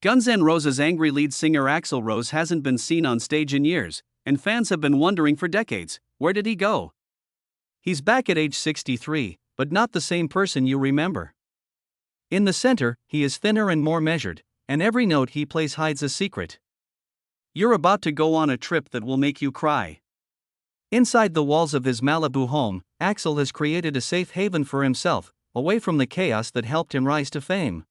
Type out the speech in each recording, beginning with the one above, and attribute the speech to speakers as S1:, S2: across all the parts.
S1: Guns N' Roses' angry lead singer Axl Rose hasn't been seen on stage in years, and fans have been wondering for decades, where did he go? He's back at age 63, but not the same person you remember. In the center, he is thinner and more measured, and every note he plays hides a secret. You're about to go on a trip that will make you cry. Inside the walls of his Malibu home, Axl has created a safe haven for himself, away from the chaos that helped him rise to fame.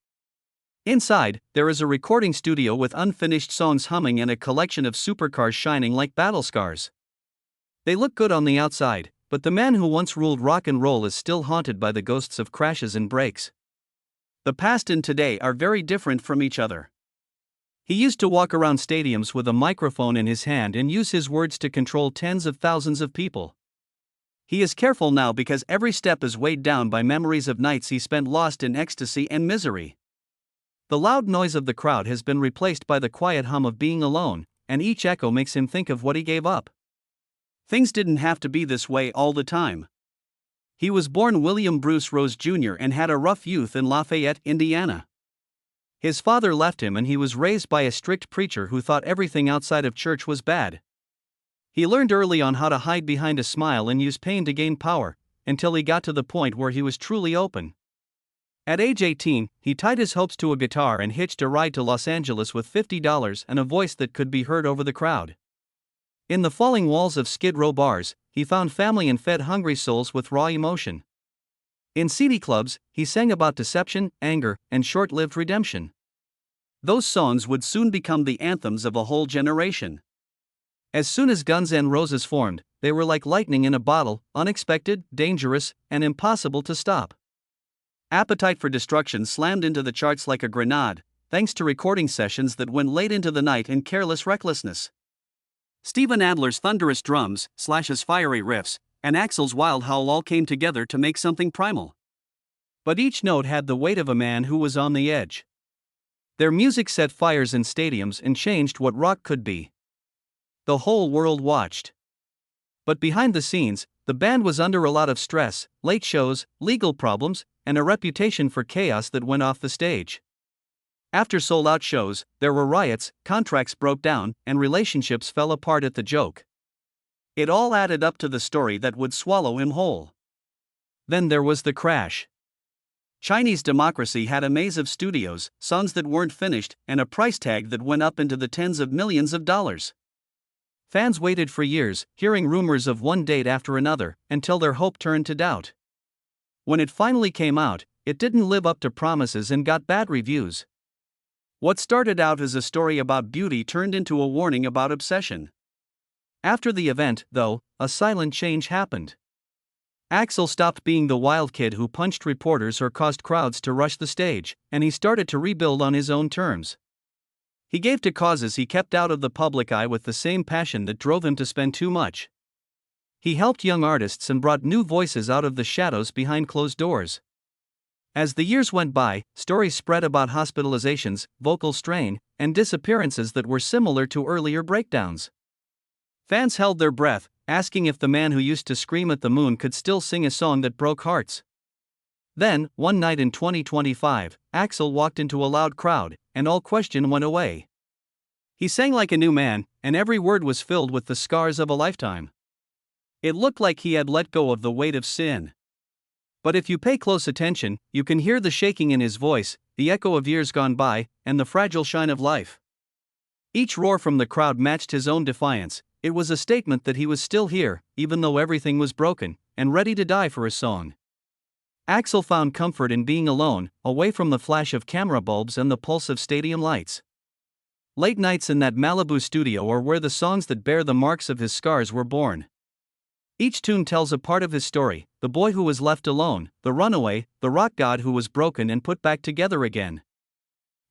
S1: Inside, there is a recording studio with unfinished songs humming and a collection of supercars shining like battle scars. They look good on the outside, but the man who once ruled rock and roll is still haunted by the ghosts of crashes and breaks. The past and today are very different from each other. He used to walk around stadiums with a microphone in his hand and use his words to control tens of thousands of people. He is careful now because every step is weighed down by memories of nights he spent lost in ecstasy and misery. The loud noise of the crowd has been replaced by the quiet hum of being alone, and each echo makes him think of what he gave up. Things didn't have to be this way all the time. He was born William Bruce Rose Jr. and had a rough youth in Lafayette, Indiana. His father left him and he was raised by a strict preacher who thought everything outside of church was bad. He learned early on how to hide behind a smile and use pain to gain power, until he got to the point where he was truly open. At age 18, he tied his hopes to a guitar and hitched a ride to Los Angeles with $50 and a voice that could be heard over the crowd. In the falling walls of Skid Row bars, he found family and fed hungry souls with raw emotion. In seedy clubs, he sang about deception, anger, and short-lived redemption. Those songs would soon become the anthems of a whole generation. As soon as Guns N' Roses formed, they were like lightning in a bottle, unexpected, dangerous, and impossible to stop. Appetite for Destruction slammed into the charts like a grenade, thanks to recording sessions that went late into the night and careless recklessness. Steven Adler's thunderous drums, Slash's fiery riffs, and Axl's wild howl all came together to make something primal. But each note had the weight of a man who was on the edge. Their music set fires in stadiums and changed what rock could be. The whole world watched. But behind the scenes, the band was under a lot of stress, late shows, legal problems, and a reputation for chaos that went off the stage. After sold-out shows, there were riots, contracts broke down, and relationships fell apart at the joke. It all added up to the story that would swallow him whole. Then there was the crash. Chinese democracy had a maze of studios, songs that weren't finished, and a price tag that went up into the tens of millions of dollars. Fans waited for years, hearing rumors of one date after another, until their hope turned to doubt. When it finally came out, it didn't live up to promises and got bad reviews. What started out as a story about beauty turned into a warning about obsession. After the event, though, a silent change happened. Axl stopped being the wild kid who punched reporters or caused crowds to rush the stage, and he started to rebuild on his own terms. He gave to causes he kept out of the public eye with the same passion that drove him to spend too much. He helped young artists and brought new voices out of the shadows behind closed doors. As the years went by, stories spread about hospitalizations, vocal strain, and disappearances that were similar to earlier breakdowns. Fans held their breath, asking if the man who used to scream at the moon could still sing a song that broke hearts. Then, one night in 2025, Axl walked into a loud crowd, and all question went away. He sang like a new man, and every word was filled with the scars of a lifetime. It looked like he had let go of the weight of sin. But if you pay close attention, you can hear the shaking in his voice, the echo of years gone by, and the fragile shine of life. Each roar from the crowd matched his own defiance. It was a statement that he was still here, even though everything was broken, and ready to die for a song. Axl found comfort in being alone, away from the flash of camera bulbs and the pulse of stadium lights. Late nights in that Malibu studio are where the songs that bear the marks of his scars were born. Each tune tells a part of his story: the boy who was left alone, the runaway, the rock god who was broken and put back together again.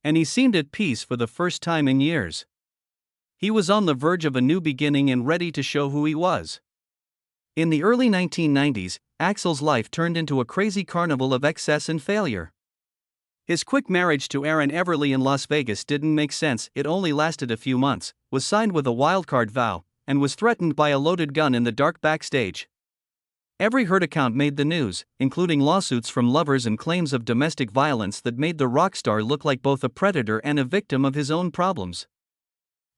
S1: And he seemed at peace for the first time in years. He was on the verge of a new beginning and ready to show who he was. In the early 1990s, Axl's life turned into a crazy carnival of excess and failure. His quick marriage to Erin Everly in Las Vegas didn't make sense. It only lasted a few months, was signed with a wildcard vow, and was threatened by a loaded gun in the dark backstage. Every hurt account made the news, including lawsuits from lovers and claims of domestic violence that made the rock star look like both a predator and a victim of his own problems.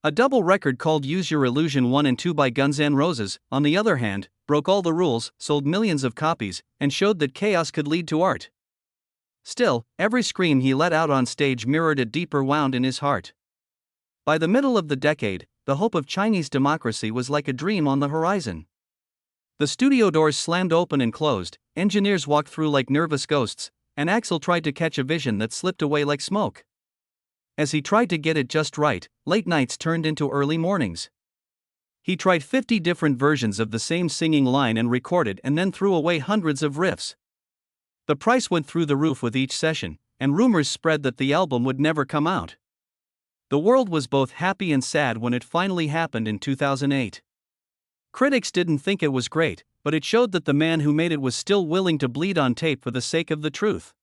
S1: A double record called Use Your Illusion 1 and 2 by Guns N' Roses, on the other hand, broke all the rules, sold millions of copies, and showed that chaos could lead to art. Still, every scream he let out on stage mirrored a deeper wound in his heart. By the middle of the decade, the hope of Chinese democracy was like a dream on the horizon. The studio doors slammed open and closed, engineers walked through like nervous ghosts, and Axl tried to catch a vision that slipped away like smoke. As he tried to get it just right, late nights turned into early mornings. He tried 50 different versions of the same singing line and recorded and then threw away hundreds of riffs. The price went through the roof with each session, and rumors spread that the album would never come out. The world was both happy and sad when it finally happened in 2008. Critics didn't think it was great, but it showed that the man who made it was still willing to bleed on tape for the sake of the truth.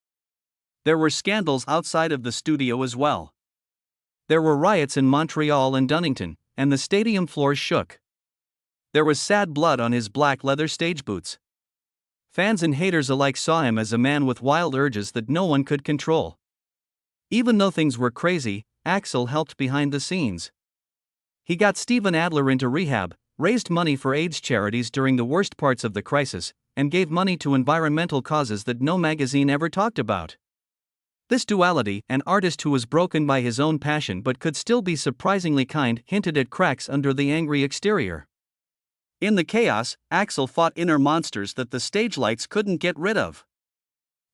S1: There were scandals outside of the studio as well. There were riots in Montreal and Dunnington, and the stadium floors shook. There was sad blood on his black leather stage boots. Fans and haters alike saw him as a man with wild urges that no one could control. Even though things were crazy, Axl helped behind the scenes. He got Steven Adler into rehab, raised money for AIDS charities during the worst parts of the crisis, and gave money to environmental causes that no magazine ever talked about. This duality, an artist who was broken by his own passion but could still be surprisingly kind, hinted at cracks under the angry exterior. In the chaos, Axl fought inner monsters that the stage lights couldn't get rid of.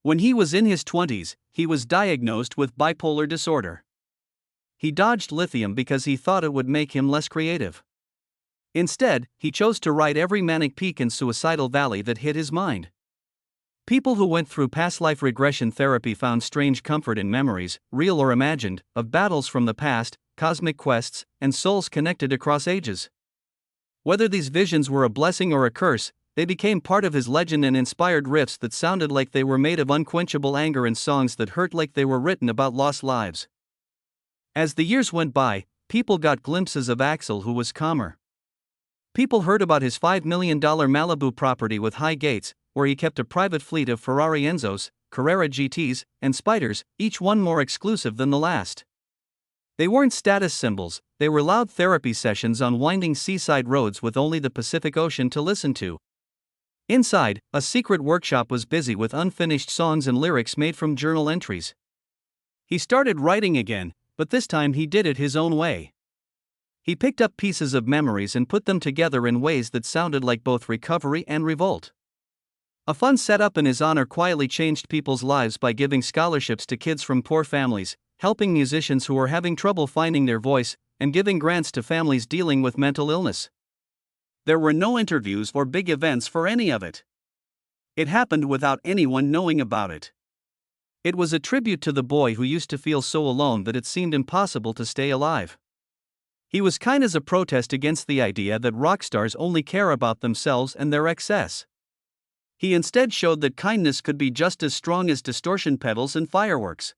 S1: When he was in his 20s, he was diagnosed with bipolar disorder. He dodged lithium because he thought it would make him less creative. Instead, he chose to ride every manic peak and suicidal valley that hit his mind. People who went through past life regression therapy found strange comfort in memories, real or imagined, of battles from the past, cosmic quests, and souls connected across ages. Whether these visions were a blessing or a curse, they became part of his legend and inspired riffs that sounded like they were made of unquenchable anger and songs that hurt like they were written about lost lives. As the years went by, people got glimpses of Axl who was calmer. People heard about his $5 million Malibu property with high gates, where he kept a private fleet of Ferrari Enzos, Carrera GTs, and Spiders, each one more exclusive than the last. They weren't status symbols, they were loud therapy sessions on winding seaside roads with only the Pacific Ocean to listen to. Inside, a secret workshop was busy with unfinished songs and lyrics made from journal entries. He started writing again, but this time he did it his own way. He picked up pieces of memories and put them together in ways that sounded like both recovery and revolt. A fund set up in his honor quietly changed people's lives by giving scholarships to kids from poor families, helping musicians who were having trouble finding their voice, and giving grants to families dealing with mental illness. There were no interviews or big events for any of it. It happened without anyone knowing about it. It was a tribute to the boy who used to feel so alone that it seemed impossible to stay alive. He was kind as a protest against the idea that rock stars only care about themselves and their excess. He instead showed that kindness could be just as strong as distortion pedals and fireworks.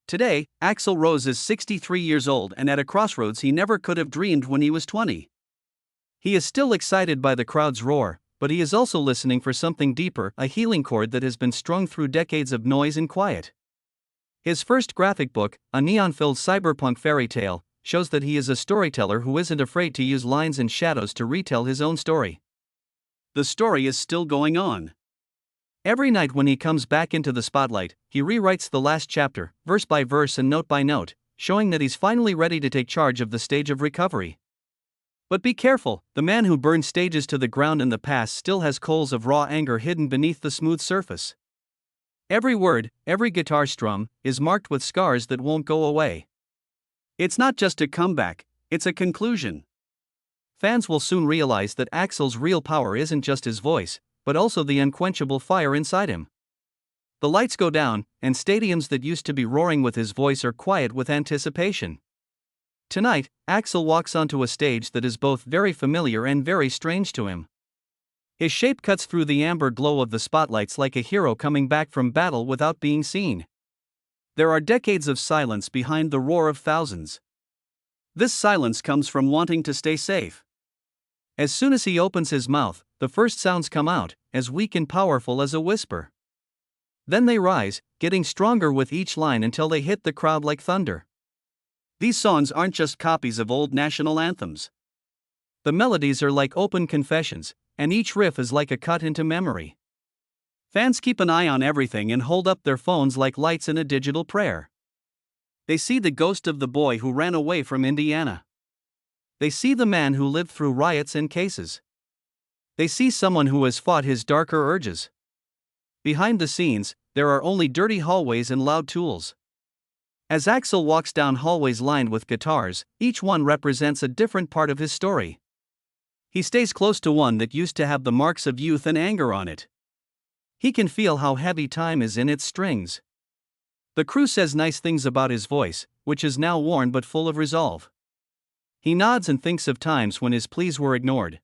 S1: Today, Axl Rose is 63 years old and at a crossroads he never could have dreamed when he was 20. He is still excited by the crowd's roar, but he is also listening for something deeper, a healing chord that has been strung through decades of noise and quiet. His first graphic book, a neon-filled cyberpunk fairy tale, shows that he is a storyteller who isn't afraid to use lines and shadows to retell his own story. The story is still going on. Every night when he comes back into the spotlight, he rewrites the last chapter, verse by verse and note by note, showing that he's finally ready to take charge of the stage of recovery. But be careful, the man who burned stages to the ground in the past still has coals of raw anger hidden beneath the smooth surface. Every word, every guitar strum, is marked with scars that won't go away. It's not just a comeback, it's a conclusion. Fans will soon realize that Axl's real power isn't just his voice, but also the unquenchable fire inside him. The lights go down, and stadiums that used to be roaring with his voice are quiet with anticipation. Tonight, Axl walks onto a stage that is both very familiar and very strange to him. His shape cuts through the amber glow of the spotlights like a hero coming back from battle without being seen. There are decades of silence behind the roar of thousands. This silence comes from wanting to stay safe. As soon as he opens his mouth, the first sounds come out, as weak and powerful as a whisper. Then they rise, getting stronger with each line until they hit the crowd like thunder. These songs aren't just copies of old national anthems. The melodies are like open confessions, and each riff is like a cut into memory. Fans keep an eye on everything and hold up their phones like lights in a digital prayer. They see the ghost of the boy who ran away from Indiana. They see the man who lived through riots and cases. They see someone who has fought his darker urges. Behind the scenes, there are only dirty hallways and loud tools. As Axl walks down hallways lined with guitars, each one represents a different part of his story. He stays close to one that used to have the marks of youth and anger on it. He can feel how heavy time is in its strings. The crew says nice things about his voice, which is now worn but full of resolve. He nods and thinks of times when his pleas were ignored.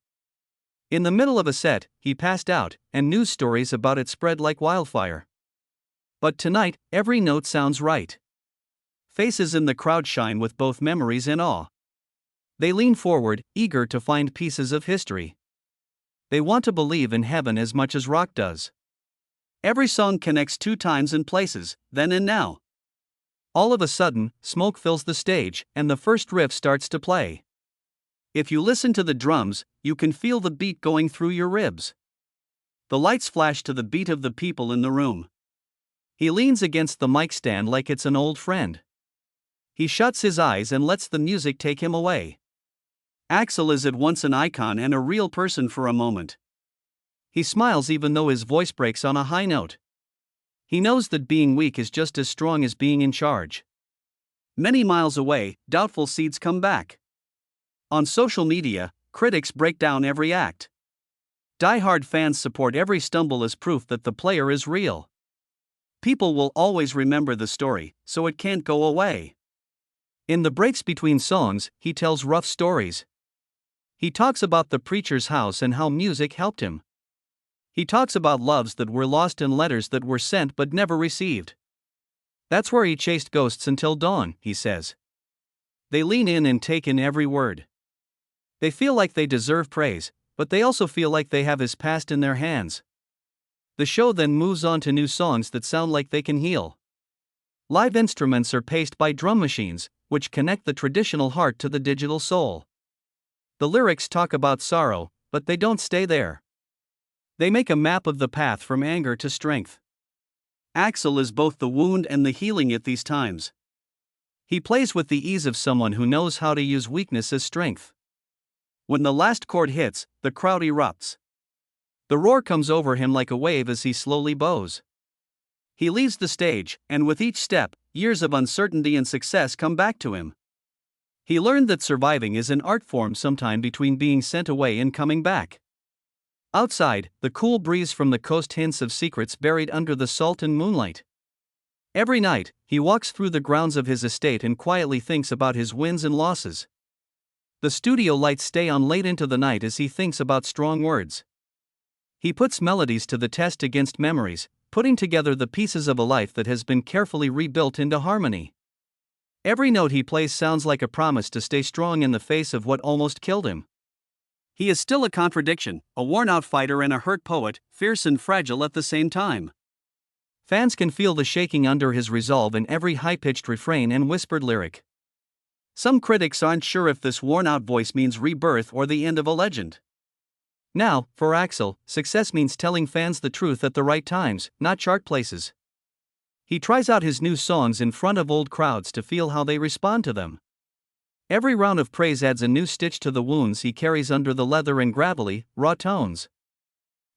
S1: In the middle of a set, he passed out, and news stories about it spread like wildfire. But tonight, every note sounds right. Faces in the crowd shine with both memories and awe. They lean forward, eager to find pieces of history. They want to believe in heaven as much as rock does. Every song connects 2 times and places, then and now. All of a sudden, smoke fills the stage, and the first riff starts to play. If you listen to the drums, you can feel the beat going through your ribs. The lights flash to the beat of the people in the room. He leans against the mic stand like it's an old friend. He shuts his eyes and lets the music take him away. Axl is at once an icon and a real person for a moment. He smiles even though his voice breaks on a high note. He knows that being weak is just as strong as being in charge. Many miles away, doubtful seeds come back. On social media, critics break down every act. Die-hard fans support every stumble as proof that the player is real. People will always remember the story, so it can't go away. In the breaks between songs, he tells rough stories. He talks about the preacher's house and how music helped him. He talks about loves that were lost and letters that were sent but never received. That's where he chased ghosts until dawn, he says. They lean in and take in every word. They feel like they deserve praise, but they also feel like they have his past in their hands. The show then moves on to new songs that sound like they can heal. Live instruments are paced by drum machines, which connect the traditional heart to the digital soul. The lyrics talk about sorrow, but they don't stay there. They make a map of the path from anger to strength. Axl is both the wound and the healing at these times. He plays with the ease of someone who knows how to use weakness as strength. When the last chord hits, the crowd erupts. The roar comes over him like a wave as he slowly bows. He leaves the stage, and with each step, years of uncertainty and success come back to him. He learned that surviving is an art form sometime between being sent away and coming back. Outside, the cool breeze from the coast hints of secrets buried under the salt and moonlight. Every night, he walks through the grounds of his estate and quietly thinks about his wins and losses. The studio lights stay on late into the night as he thinks about strong words. He puts melodies to the test against memories, putting together the pieces of a life that has been carefully rebuilt into harmony. Every note he plays sounds like a promise to stay strong in the face of what almost killed him. He is still a contradiction, a worn-out fighter and a hurt poet, fierce and fragile at the same time. Fans can feel the shaking under his resolve in every high-pitched refrain and whispered lyric. Some critics aren't sure if this worn-out voice means rebirth or the end of a legend. Now, for Axl, success means telling fans the truth at the right times, not chart places. He tries out his new songs in front of old crowds to feel how they respond to them. Every round of praise adds a new stitch to the wounds he carries under the leather and gravelly, raw tones.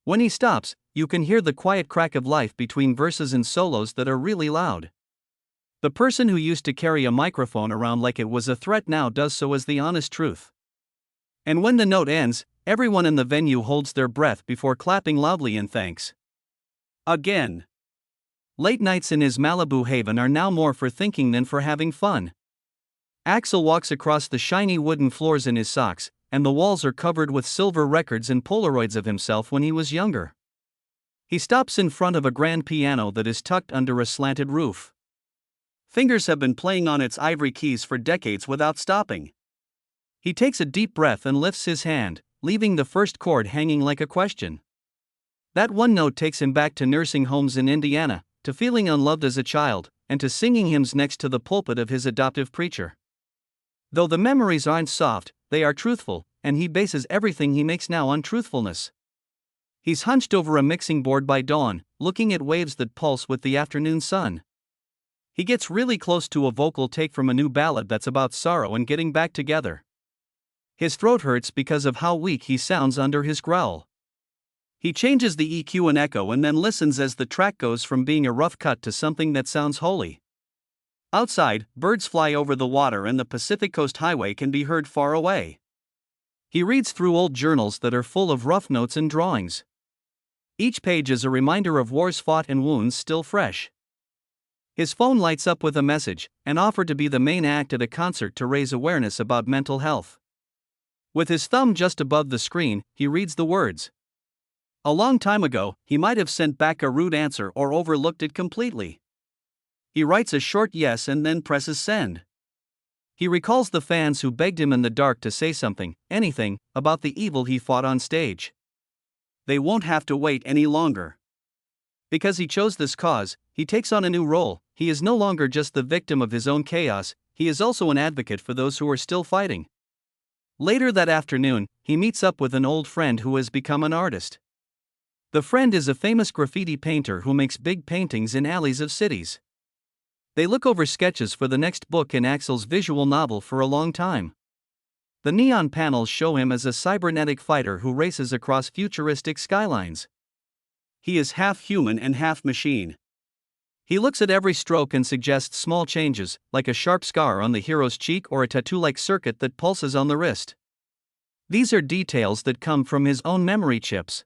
S1: When he stops, you can hear the quiet crack of life between verses and solos that are really loud. The person who used to carry a microphone around like it was a threat now does so as the honest truth. And when the note ends, everyone in the venue holds their breath before clapping loudly in thanks. Again. Late nights in his Malibu haven are now more for thinking than for having fun. Axl walks across the shiny wooden floors in his socks, and the walls are covered with silver records and Polaroids of himself when he was younger. He stops in front of a grand piano that is tucked under a slanted roof. Fingers have been playing on its ivory keys for decades without stopping. He takes a deep breath and lifts his hand, leaving the first chord hanging like a question. That one note takes him back to nursing homes in Indiana, to feeling unloved as a child, and to singing hymns next to the pulpit of his adoptive preacher. Though the memories aren't soft, they are truthful, and he bases everything he makes now on truthfulness. He's hunched over a mixing board by dawn, looking at waves that pulse with the afternoon sun. He gets really close to a vocal take from a new ballad that's about sorrow and getting back together. His throat hurts because of how weak he sounds under his growl. He changes the EQ and echo and then listens as the track goes from being a rough cut to something that sounds holy. Outside, birds fly over the water and the Pacific Coast Highway can be heard far away. He reads through old journals that are full of rough notes and drawings. Each page is a reminder of wars fought and wounds still fresh. His phone lights up with a message, an offer to be the main act at a concert to raise awareness about mental health. With his thumb just above the screen, he reads the words. A long time ago, he might have sent back a rude answer or overlooked it completely. He writes a short yes and then presses send. He recalls the fans who begged him in the dark to say something, anything, about the evil he fought on stage. They won't have to wait any longer. Because he chose this cause, he takes on a new role. He is no longer just the victim of his own chaos, he is also an advocate for those who are still fighting. Later that afternoon, he meets up with an old friend who has become an artist. The friend is a famous graffiti painter who makes big paintings in alleys of cities. They look over sketches for the next book in Axl's visual novel for a long time. The neon panels show him as a cybernetic fighter who races across futuristic skylines. He is half human and half machine. He looks at every stroke and suggests small changes, like a sharp scar on the hero's cheek or a tattoo-like circuit that pulses on the wrist. These are details that come from his own memory chips.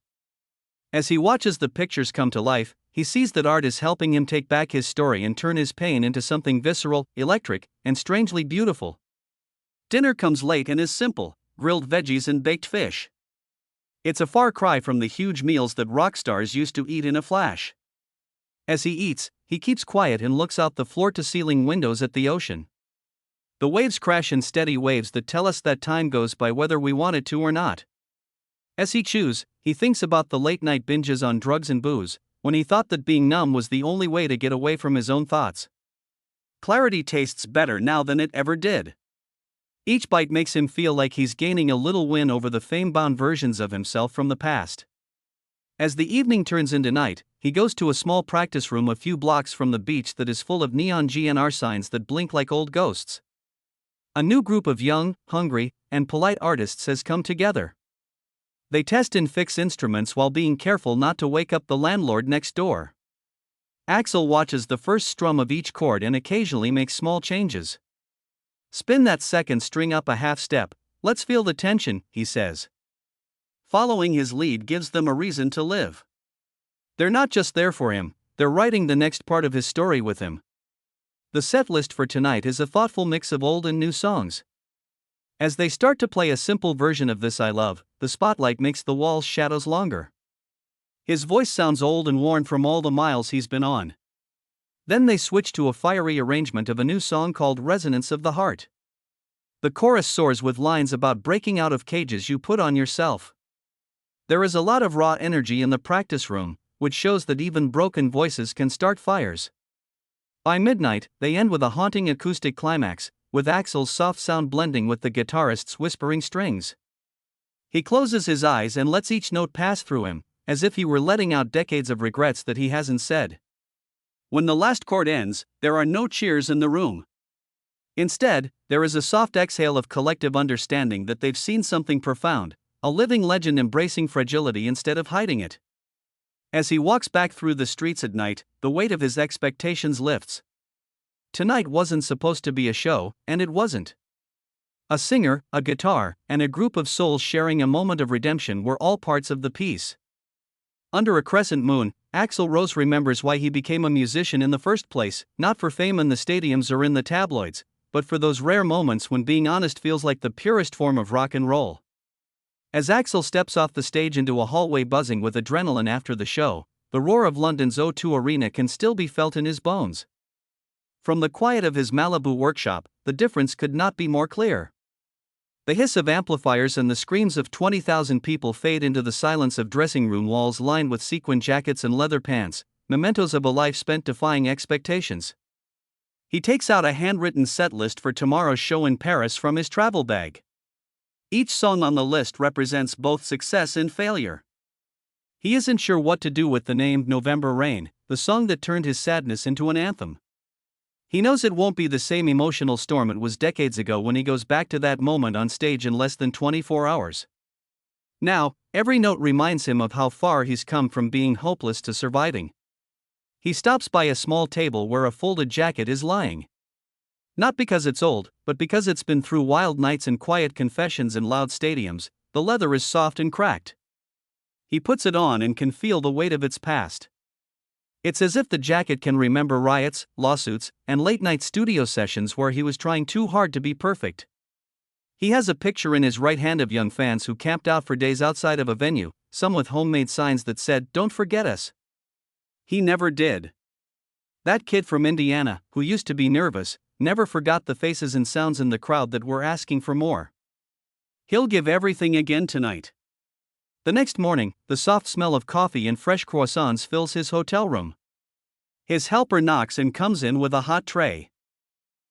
S1: As he watches the pictures come to life, he sees that art is helping him take back his story and turn his pain into something visceral, electric, and strangely beautiful. Dinner comes late and is simple, grilled veggies and baked fish. It's a far cry from the huge meals that rock stars used to eat in a flash. As he eats, he keeps quiet and looks out the floor-to-ceiling windows at the ocean. The waves crash in steady waves that tell us that time goes by whether we want it to or not. As he chews, he thinks about the late-night binges on drugs and booze, when he thought that being numb was the only way to get away from his own thoughts. Clarity tastes better now than it ever did. Each bite makes him feel like he's gaining a little win over the fame-bound versions of himself from the past. As the evening turns into night, he goes to a small practice room a few blocks from the beach that is full of neon GNR signs that blink like old ghosts. A new group of young, hungry, and polite artists has come together. They test and fix instruments while being careful not to wake up the landlord next door. Axl watches the first strum of each chord and occasionally makes small changes. Spin that second string up a half step, let's feel the tension, he says. Following his lead gives them a reason to live. They're not just there for him, they're writing the next part of his story with him. The set list for tonight is a thoughtful mix of old and new songs. As they start to play a simple version of This I Love, the spotlight makes the wall's shadows longer. His voice sounds old and worn from all the miles he's been on. Then they switch to a fiery arrangement of a new song called Resonance of the Heart. The chorus soars with lines about breaking out of cages you put on yourself. There is a lot of raw energy in the practice room, which shows that even broken voices can start fires. By midnight, they end with a haunting acoustic climax, with Axl's soft sound blending with the guitarist's whispering strings. He closes his eyes and lets each note pass through him, as if he were letting out decades of regrets that he hasn't said. When the last chord ends, there are no cheers in the room. Instead, there is a soft exhale of collective understanding that they've seen something profound, a living legend embracing fragility instead of hiding it. As he walks back through the streets at night, the weight of his expectations lifts. Tonight wasn't supposed to be a show, and it wasn't. A singer, a guitar, and a group of souls sharing a moment of redemption were all parts of the piece. Under a crescent moon, Axl Rose remembers why he became a musician in the first place, not for fame in the stadiums or in the tabloids, but for those rare moments when being honest feels like the purest form of rock and roll. As Axl steps off the stage into a hallway buzzing with adrenaline after the show, the roar of London's O2 Arena can still be felt in his bones. From the quiet of his Malibu workshop, the difference could not be more clear. The hiss of amplifiers and the screams of 20,000 people fade into the silence of dressing room walls lined with sequin jackets and leather pants, mementos of a life spent defying expectations. He takes out a handwritten set list for tomorrow's show in Paris from his travel bag. Each song on the list represents both success and failure. He isn't sure what to do with the name November Rain, the song that turned his sadness into an anthem. He knows it won't be the same emotional storm it was decades ago when he goes back to that moment on stage in less than 24 hours. Now, every note reminds him of how far he's come from being hopeless to surviving. He stops by a small table where a folded jacket is lying. Not because it's old, but because it's been through wild nights and quiet confessions in loud stadiums. The leather is soft and cracked. He puts it on and can feel the weight of its past. It's as if the jacket can remember riots, lawsuits, and late-night studio sessions where he was trying too hard to be perfect. He has a picture in his right hand of young fans who camped out for days outside of a venue, some with homemade signs that said, "Don't forget us." He never did. That kid from Indiana, who used to be nervous, never forgot the faces and sounds in the crowd that were asking for more. He'll give everything again tonight. The next morning, the soft smell of coffee and fresh croissants fills his hotel room. His helper knocks and comes in with a hot tray.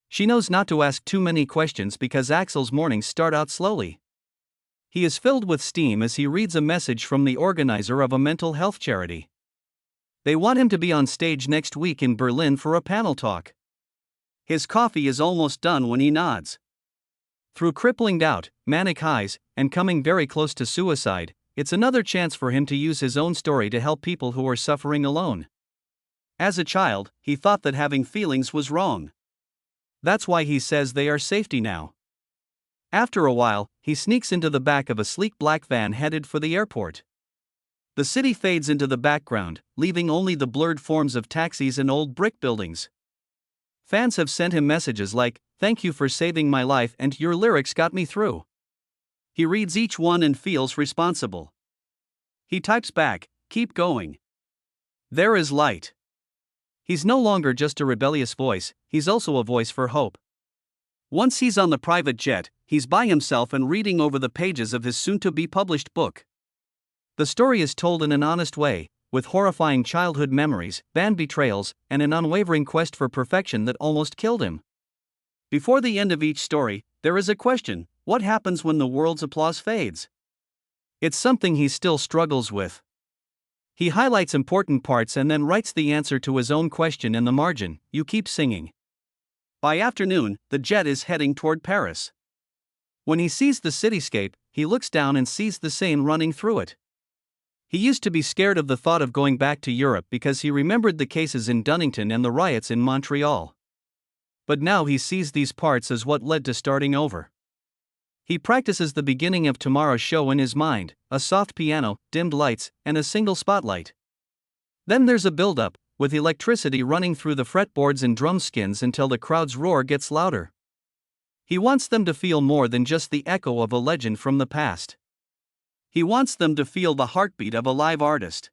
S1: She knows not to ask too many questions because Axl's mornings start out slowly. He is filled with steam as he reads a message from the organizer of a mental health charity. They want him to be on stage next week in Berlin for a panel talk. His coffee is almost done when he nods. Through crippling doubt, manic highs, and coming very close to suicide, it's another chance for him to use his own story to help people who are suffering alone. As a child, he thought that having feelings was wrong. That's why he says they are safety now. After a while, he sneaks into the back of a sleek black van headed for the airport. The city fades into the background, leaving only the blurred forms of taxis and old brick buildings. Fans have sent him messages like, "Thank you for saving my life and your lyrics got me through." He reads each one and feels responsible. He types back, "Keep going. There is light." He's no longer just a rebellious voice, he's also a voice for hope. Once he's on the private jet, he's by himself and reading over the pages of his soon-to-be-published book. The story is told in an honest way, with horrifying childhood memories, band betrayals, and an unwavering quest for perfection that almost killed him. Before the end of each story, there is a question: what happens when the world's applause fades? It's something he still struggles with. He highlights important parts and then writes the answer to his own question in the margin: "You keep singing." By afternoon, the jet is heading toward Paris. When he sees the cityscape, he looks down and sees the Seine running through it. He used to be scared of the thought of going back to Europe because he remembered the cases in Dunnington and the riots in Montreal. But now he sees these parts as what led to starting over. He practices the beginning of tomorrow's show in his mind: a soft piano, dimmed lights, and a single spotlight. Then there's a build-up, with electricity running through the fretboards and drum skins until the crowd's roar gets louder. He wants them to feel more than just the echo of a legend from the past. He wants them to feel the heartbeat of a live artist.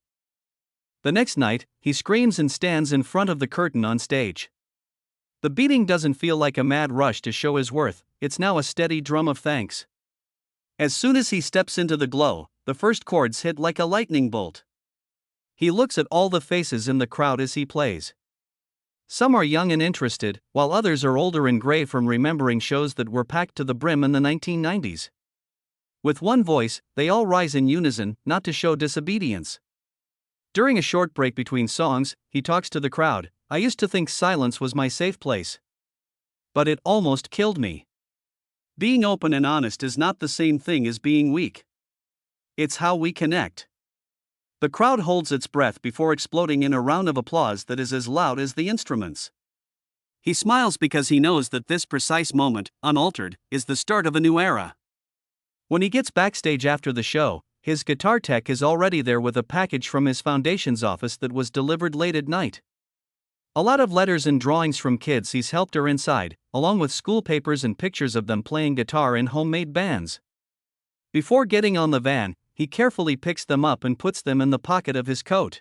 S1: The next night, he screams and stands in front of the curtain on stage. The beating doesn't feel like a mad rush to show his worth, it's now a steady drum of thanks. As soon as he steps into the glow, the first chords hit like a lightning bolt. He looks at all the faces in the crowd as he plays. Some are young and interested, while others are older and gray from remembering shows that were packed to the brim in the 1990s. With one voice, they all rise in unison, not to show disobedience. During a short break between songs, he talks to the crowd: "I used to think silence was my safe place. But it almost killed me." Being open and honest is not the same thing as being weak. It's how we connect. The crowd holds its breath before exploding in a round of applause that is as loud as the instruments. He smiles because he knows that this precise moment, unaltered, is the start of a new era. When he gets backstage after the show, his guitar tech is already there with a package from his foundation's office that was delivered late at night. A lot of letters and drawings from kids he's helped are inside, along with school papers and pictures of them playing guitar in homemade bands. Before getting on the van, he carefully picks them up and puts them in the pocket of his coat.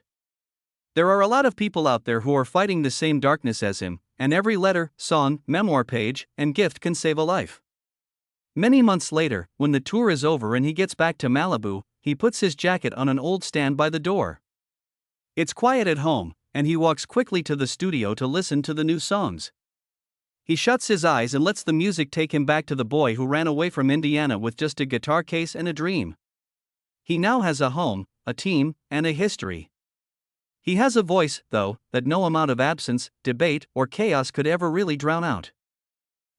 S1: There are a lot of people out there who are fighting the same darkness as him, and every letter, song, memoir page, and gift can save a life. Many months later, when the tour is over and he gets back to Malibu, he puts his jacket on an old stand by the door. It's quiet at home, and he walks quickly to the studio to listen to the new songs. He shuts his eyes and lets the music take him back to the boy who ran away from Indiana with just a guitar case and a dream. He now has a home, a team, and a history. He has a voice, though, that no amount of absence, debate, or chaos could ever really drown out.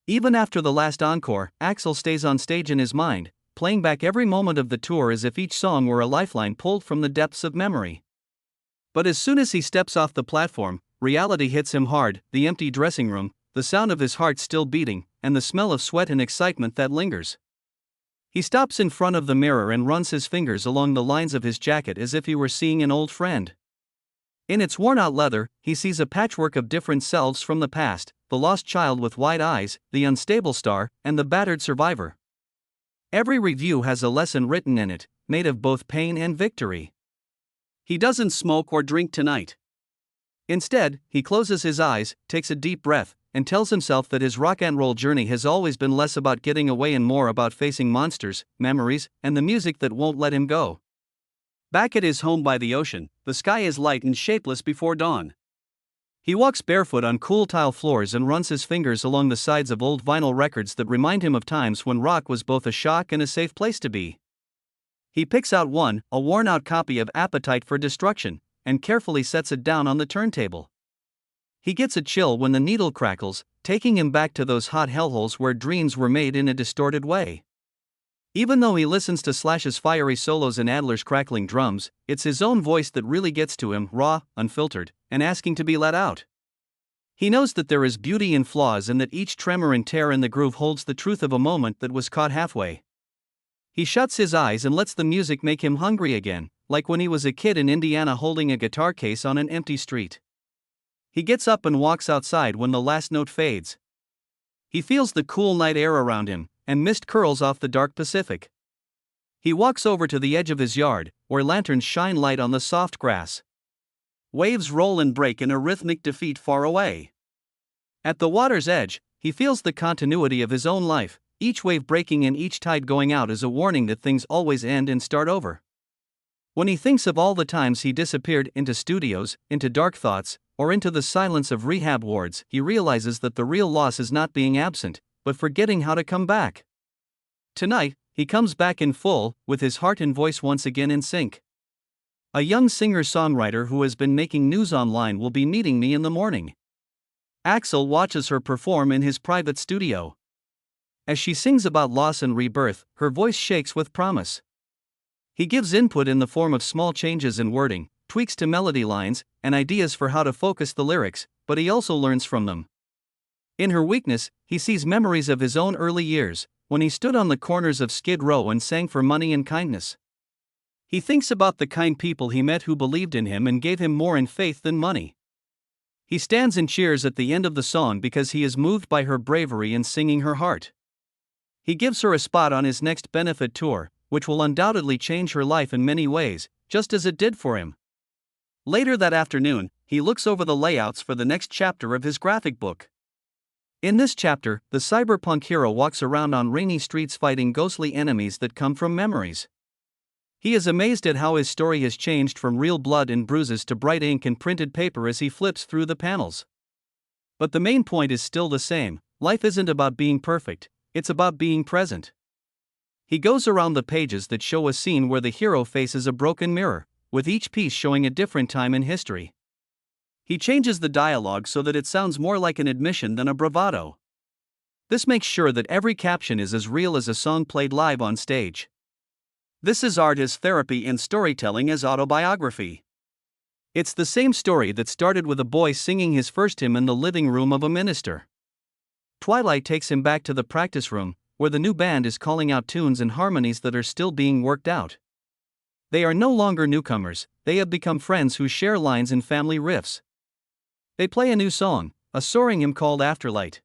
S1: Even after the last encore, Axl stays on stage in his mind, playing back every moment of the tour as if each song were a lifeline pulled from the depths of memory. But as soon as he steps off the platform, reality hits him hard: the empty dressing room, the sound of his heart still beating, and the smell of sweat and excitement that lingers. He stops in front of the mirror and runs his fingers along the lines of his jacket as if he were seeing an old friend. In its worn-out leather, he sees a patchwork of different selves from the past: the lost child with wide eyes, the unstable star, and the battered survivor. Every review has a lesson written in it, made of both pain and victory. He doesn't smoke or drink tonight. Instead, he closes his eyes, takes a deep breath, and tells himself that his rock and roll journey has always been less about getting away and more about facing monsters, memories, and the music that won't let him go. Back at his home by the ocean, the sky is light and shapeless before dawn. He walks barefoot on cool tile floors and runs his fingers along the sides of old vinyl records that remind him of times when rock was both a shock and a safe place to be. He picks out one, a worn-out copy of Appetite for Destruction, and carefully sets it down on the turntable. He gets a chill when the needle crackles, taking him back to those hot hellholes where dreams were made in a distorted way. Even though he listens to Slash's fiery solos and Adler's crackling drums, it's his own voice that really gets to him, raw, unfiltered, and asking to be let out. He knows that there is beauty in flaws and that each tremor and tear in the groove holds the truth of a moment that was caught halfway. He shuts his eyes and lets the music make him hungry again, like when he was a kid in Indiana holding a guitar case on an empty street. He gets up and walks outside when the last note fades. He feels the cool night air around him, and mist curls off the dark Pacific. He walks over to the edge of his yard, where lanterns shine light on the soft grass. Waves roll and break in a rhythmic defeat far away. At the water's edge, he feels the continuity of his own life, each wave breaking and each tide going out as a warning that things always end and start over. When he thinks of all the times he disappeared into studios, into dark thoughts, or into the silence of rehab wards, he realizes that the real loss is not being absent, but forgetting how to come back. Tonight, he comes back in full, with his heart and voice once again in sync. A young singer-songwriter who has been making news online will be meeting me in the morning. Axl watches her perform in his private studio. As she sings about loss and rebirth, her voice shakes with promise. He gives input in the form of small changes in wording, tweaks to melody lines, and ideas for how to focus the lyrics, but he also learns from them. In her weakness, he sees memories of his own early years, when he stood on the corners of Skid Row and sang for money and kindness. He thinks about the kind people he met who believed in him and gave him more in faith than money. He stands and cheers at the end of the song because he is moved by her bravery in singing her heart. He gives her a spot on his next benefit tour, which will undoubtedly change her life in many ways, just as it did for him. Later that afternoon, he looks over the layouts for the next chapter of his graphic book. In this chapter, the cyberpunk hero walks around on rainy streets fighting ghostly enemies that come from memories. He is amazed at how his story has changed from real blood and bruises to bright ink and printed paper as he flips through the panels. But the main point is still the same: life isn't about being perfect, it's about being present. He goes around the pages that show a scene where the hero faces a broken mirror, with each piece showing a different time in history. He changes the dialogue so that it sounds more like an admission than a bravado. This makes sure that every caption is as real as a song played live on stage. This is art as therapy and storytelling as autobiography. It's the same story that started with a boy singing his first hymn in the living room of a minister. Twilight takes him back to the practice room, where the new band is calling out tunes and harmonies that are still being worked out. They are no longer newcomers, they have become friends who share lines and family riffs. They play a new song, a soaring hymn called Afterlight.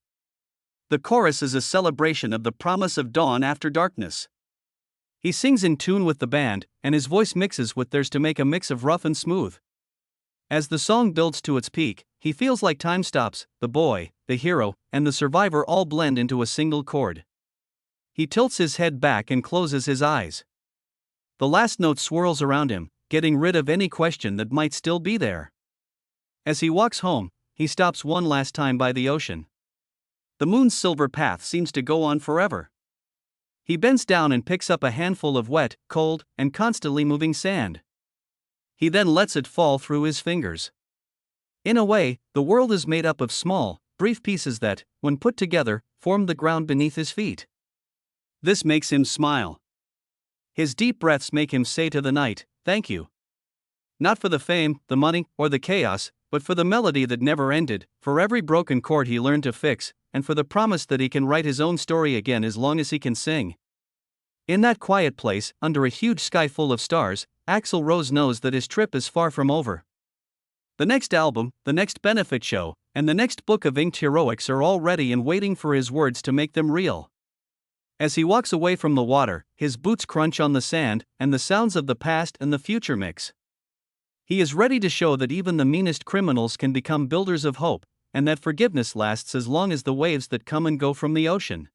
S1: The chorus is a celebration of the promise of dawn after darkness. He sings in tune with the band, and his voice mixes with theirs to make a mix of rough and smooth. As the song builds to its peak, he feels like time stops, the boy, the hero, and the survivor all blend into a single chord. He tilts his head back and closes his eyes. The last note swirls around him, getting rid of any question that might still be there. As he walks home, he stops one last time by the ocean. The moon's silver path seems to go on forever. He bends down and picks up a handful of wet, cold, and constantly moving sand. He then lets it fall through his fingers. In a way, the world is made up of small, brief pieces that, when put together, form the ground beneath his feet. This makes him smile. His deep breaths make him say to the night, "Thank you." Not for the fame, the money, or the chaos, but for the melody that never ended, for every broken chord he learned to fix, and for the promise that he can write his own story again as long as he can sing. In that quiet place, under a huge sky full of stars, Axl Rose knows that his trip is far from over. The next album, the next benefit show, and the next book of inked heroics are all ready and waiting for his words to make them real. As he walks away from the water, his boots crunch on the sand, and the sounds of the past and the future mix. He is ready to show that even the meanest criminals can become builders of hope, and that forgiveness lasts as long as the waves that come and go from the ocean.